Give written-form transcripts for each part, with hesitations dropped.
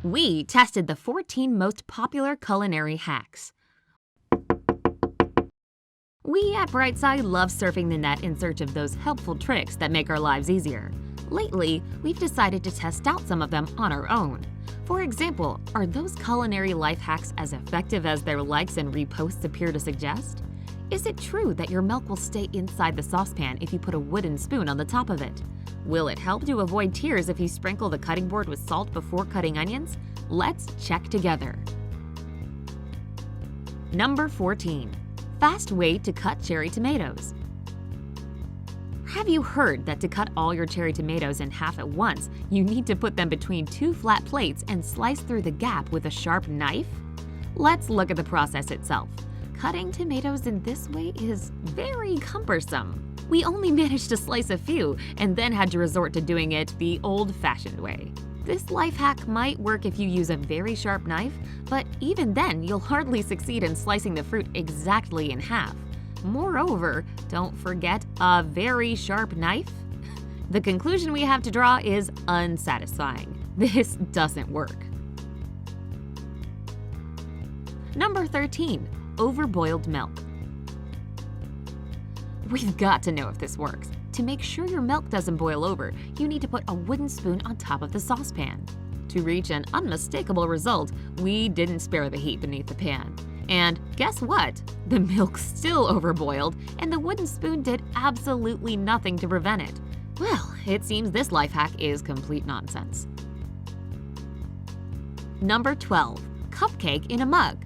We tested the 14 most popular culinary hacks. We at Brightside love surfing the net in search of those helpful tricks that make our lives easier. Lately, we've decided to test out some of them on our own. For example, are those culinary life hacks as effective as their likes and reposts appear to suggest? Is it true that your milk will stay inside the saucepan if you put a wooden spoon on the top of it? Will it help to avoid tears if you sprinkle the cutting board with salt before cutting onions? Let's check together. Number 14. Fast way to cut cherry tomatoes. Have you heard that to cut all your cherry tomatoes in half at once, you need to put them between two flat plates and slice through the gap with a sharp knife? Let's look at the process itself. Cutting tomatoes in this way is very cumbersome. We only managed to slice a few and then had to resort to doing it the old-fashioned way. This life hack might work if you use a very sharp knife, but even then you'll hardly succeed in slicing the fruit exactly in half. Moreover, don't forget a very sharp knife. The conclusion we have to draw is unsatisfying. This doesn't work. Number 13. Overboiled milk. We've got to know if this works. To make sure your milk doesn't boil over, you need to put a wooden spoon on top of the saucepan. To reach an unmistakable result, we didn't spare the heat beneath the pan. And guess what? The milk still overboiled, and the wooden spoon did absolutely nothing to prevent it. Well, it seems this life hack is complete nonsense. Number 12. Cupcake in a mug.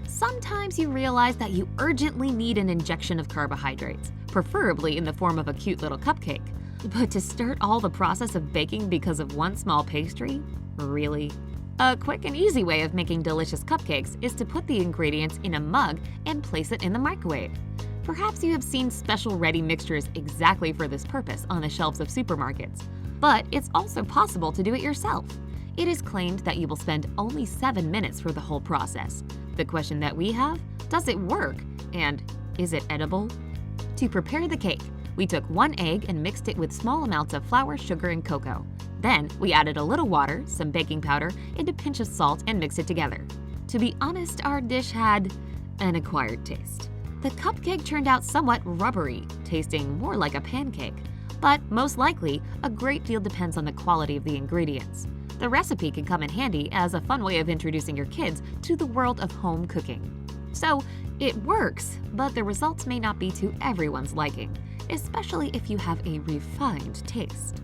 Sometimes you realize that you urgently need an injection of carbohydrates, preferably in the form of a cute little cupcake. But to start all the process of baking because of one small pastry? Really? A quick and easy way of making delicious cupcakes is to put the ingredients in a mug and place it in the microwave. Perhaps you have seen special ready mixtures exactly for this purpose on the shelves of supermarkets. But it's also possible to do it yourself. It is claimed that you will spend only 7 minutes for the whole process. The question that we have, does it work? And is it edible? To prepare the cake, we took 1 egg and mixed it with small amounts of flour, sugar, and cocoa. Then we added a little water, some baking powder, and a pinch of salt and mixed it together. To be honest, our dish had an acquired taste. The cupcake turned out somewhat rubbery, tasting more like a pancake. But most likely, a great deal depends on the quality of the ingredients. The recipe can come in handy as a fun way of introducing your kids to the world of home cooking. So, it works, but the results may not be to everyone's liking, especially if you have a refined taste.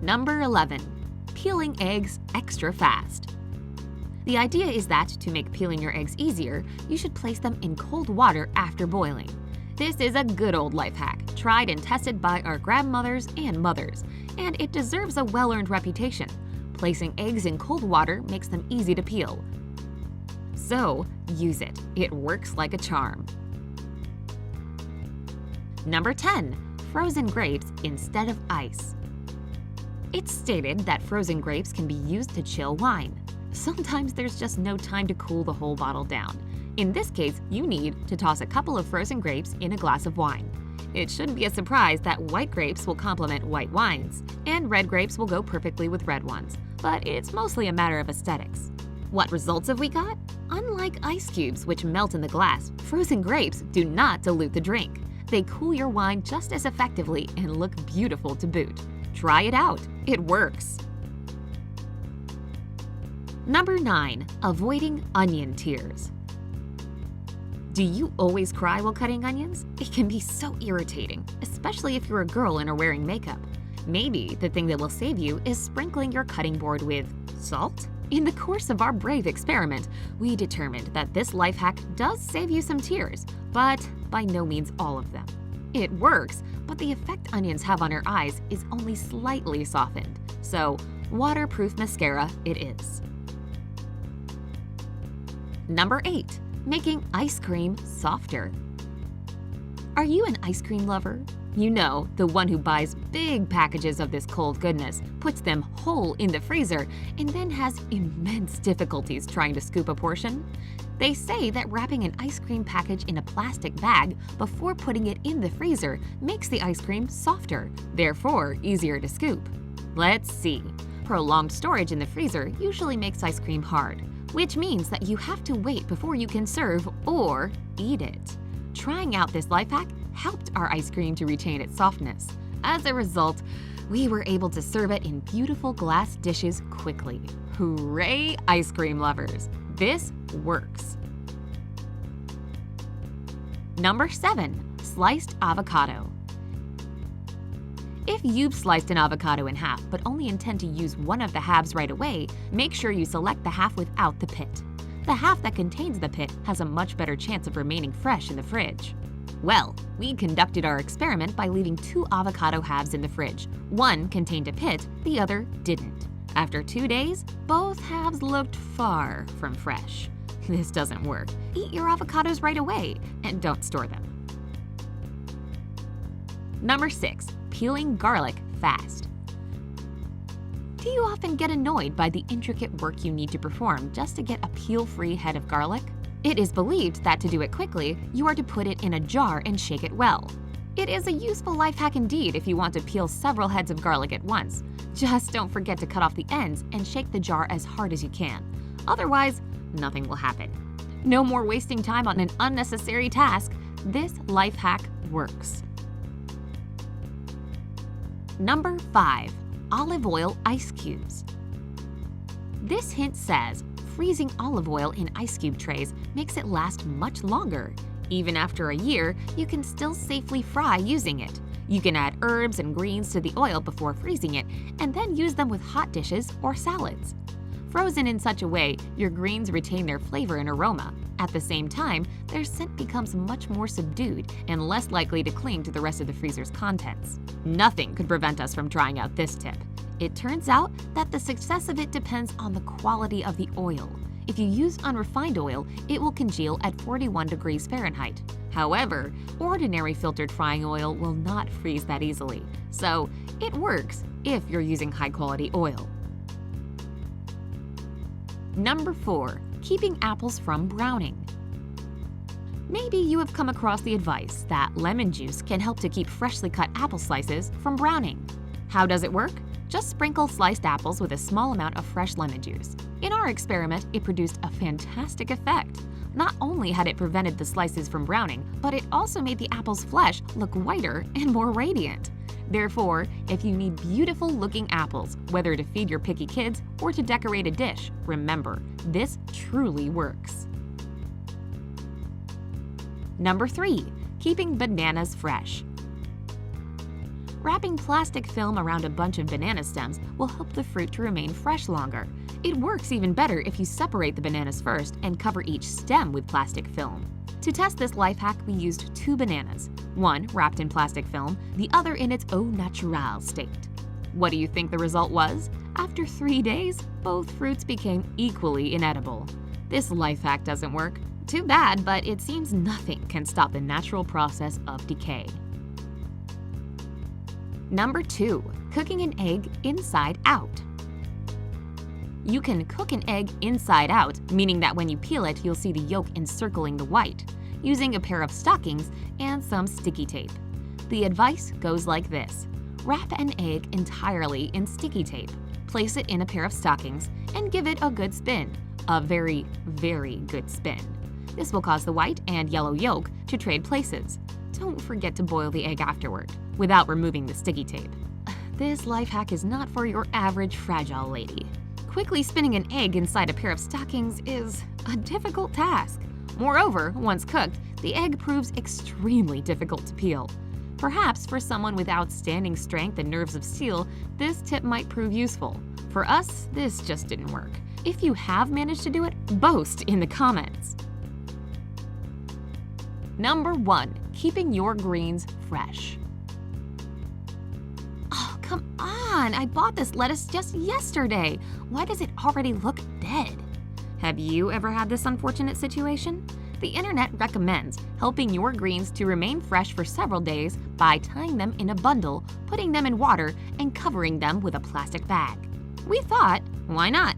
Number 11. Peeling eggs extra fast. The idea is that to make peeling your eggs easier, you should place them in cold water after boiling. This is a good old life hack, tried and tested by our grandmothers and mothers, and it deserves a well-earned reputation. Placing eggs in cold water makes them easy to peel. So, use it. It works like a charm. Number 10. Frozen grapes instead of ice. It's stated that frozen grapes can be used to chill wine. Sometimes there's just no time to cool the whole bottle down. In this case, you need to toss a couple of frozen grapes in a glass of wine. It shouldn't be a surprise that white grapes will complement white wines, and red grapes will go perfectly with red ones, but it's mostly a matter of aesthetics. What results have we got? Unlike ice cubes, which melt in the glass, frozen grapes do not dilute the drink. They cool your wine just as effectively and look beautiful to boot. Try it out. It works. Number 9. Avoiding onion tears. Do you always cry while cutting onions? It can be so irritating, especially if you're a girl and are wearing makeup. Maybe the thing that will save you is sprinkling your cutting board with salt? In the course of our brave experiment, we determined that this life hack does save you some tears, but by no means all of them. It works, but the effect onions have on your eyes is only slightly softened. So, waterproof mascara it is. Number 8. Making ice cream softer. Are you an ice cream lover? You know, the one who buys big packages of this cold goodness, puts them whole in the freezer, and then has immense difficulties trying to scoop a portion? They say that wrapping an ice cream package in a plastic bag before putting it in the freezer makes the ice cream softer, therefore easier to scoop. Let's see. Prolonged storage in the freezer usually makes ice cream hard, which means that you have to wait before you can serve or eat it. Trying out this life hack helped our ice cream to retain its softness. As a result, we were able to serve it in beautiful glass dishes quickly. Hooray, ice cream lovers! This works. Number 7. Sliced avocado. If you've sliced an avocado in half but only intend to use one of the halves right away, make sure you select the half without the pit. The half that contains the pit has a much better chance of remaining fresh in the fridge. Well, we conducted our experiment by leaving 2 avocado halves in the fridge. One contained a pit, the other didn't. After 2 days, both halves looked far from fresh. This doesn't work. Eat your avocados right away and don't store them. Number 6. Peeling garlic fast. Do you often get annoyed by the intricate work you need to perform just to get a peel-free head of garlic? It is believed that to do it quickly, you are to put it in a jar and shake it well. It is a useful life hack indeed if you want to peel several heads of garlic at once. Just don't forget to cut off the ends and shake the jar as hard as you can. Otherwise, nothing will happen. No more wasting time on an unnecessary task. This life hack works. Number 5. Olive oil ice cubes. This hint says freezing olive oil in ice cube trays makes it last much longer. Even after a year, you can still safely fry using it. You can add herbs and greens to the oil before freezing it, and then use them with hot dishes or salads. Frozen in such a way, your greens retain their flavor and aroma. At the same time, their scent becomes much more subdued and less likely to cling to the rest of the freezer's contents. Nothing could prevent us from trying out this tip. It turns out that the success of it depends on the quality of the oil. If you use unrefined oil, it will congeal at 41 degrees Fahrenheit. However, ordinary filtered frying oil will not freeze that easily, so it works if you're using high-quality oil. Number 4. Keeping apples from browning. Maybe you have come across the advice that lemon juice can help to keep freshly cut apple slices from browning. How does it work? Just sprinkle sliced apples with a small amount of fresh lemon juice. In our experiment, it produced a fantastic effect. Not only had it prevented the slices from browning, but it also made the apple's flesh look whiter and more radiant. Therefore, if you need beautiful-looking apples, whether to feed your picky kids or to decorate a dish, remember, this truly works. Number 3. Keeping bananas fresh. Wrapping plastic film around a bunch of banana stems will help the fruit to remain fresh longer. It works even better if you separate the bananas first and cover each stem with plastic film. To test this life hack, we used 2 bananas, one wrapped in plastic film, the other in its au naturel state. What do you think the result was? After 3 days, both fruits became equally inedible. This life hack doesn't work. Too bad, but it seems nothing can stop the natural process of decay. Number 2. Cooking an egg inside out. You can cook an egg inside out, meaning that when you peel it, you'll see the yolk encircling the white, using a pair of stockings and some sticky tape. The advice goes like this. Wrap an egg entirely in sticky tape. Place it in a pair of stockings and give it a good spin. A very, very good spin. This will cause the white and yellow yolk to trade places. Don't forget to boil the egg afterward, without removing the sticky tape. This life hack is not for your average fragile lady. Quickly spinning an egg inside a pair of stockings is a difficult task. Moreover, once cooked, the egg proves extremely difficult to peel. Perhaps for someone with outstanding strength and nerves of steel, this tip might prove useful. For us, this just didn't work. If you have managed to do it, boast in the comments. Number 1. Keeping your greens fresh. Oh, come on! I bought this lettuce just yesterday. Why does it already look dead? Have you ever had this unfortunate situation? The internet recommends helping your greens to remain fresh for several days by tying them in a bundle, putting them in water, and covering them with a plastic bag. We thought, why not?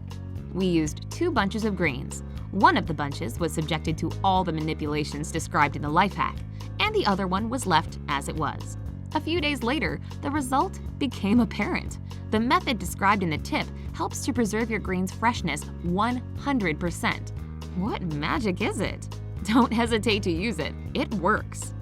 We used 2 bunches of greens. One of the bunches was subjected to all the manipulations described in the life hack, and the other one was left as it was. A few days later, the result became apparent. The method described in the tip helps to preserve your greens' freshness 100%. What magic is it? Don't hesitate to use it. It works.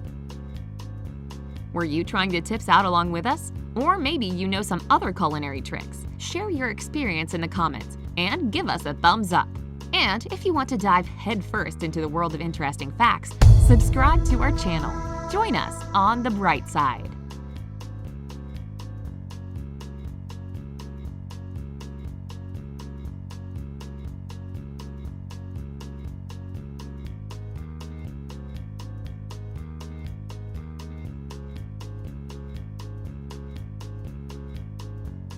Were you trying the tips out along with us? Or maybe you know some other culinary tricks. Share your experience in the comments and give us a thumbs up. And if you want to dive headfirst into the world of interesting facts, subscribe to our channel. Join us on the bright side.